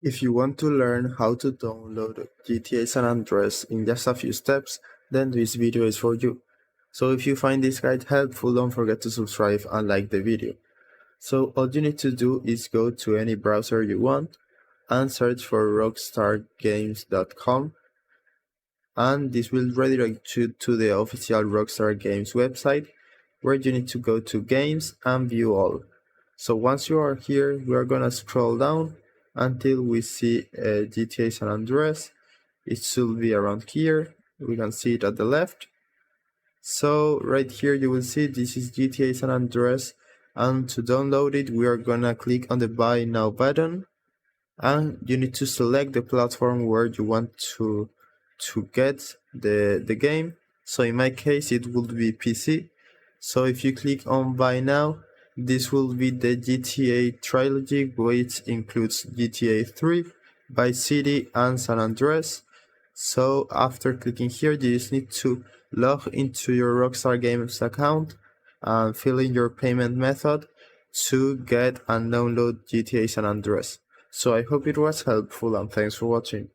If you want to learn how to download GTA San Andreas in just a few steps, then this video is for you. So if you find this guide helpful, don't forget to subscribe and like the video. So all you need to do is go to any browser you want and search for rockstargames.com, and this will redirect you to the official Rockstar Games website, where you need to go to Games and View All. So once you are here, we are gonna scroll down until we see GTA San Andreas. It should be around here. We can see it at the left. So right here you will see this is GTA San Andreas, and to download it we are gonna click on the Buy Now button, and you need to select the platform where you want to get the game. So in my case it would be PC. So if you click on Buy Now, this will be the GTA trilogy, which includes GTA 3, Vice City and San Andreas. So after clicking here, you just need to log into your Rockstar Games account and fill in your payment method to get and download GTA San Andreas. So I hope it was helpful, and thanks for watching.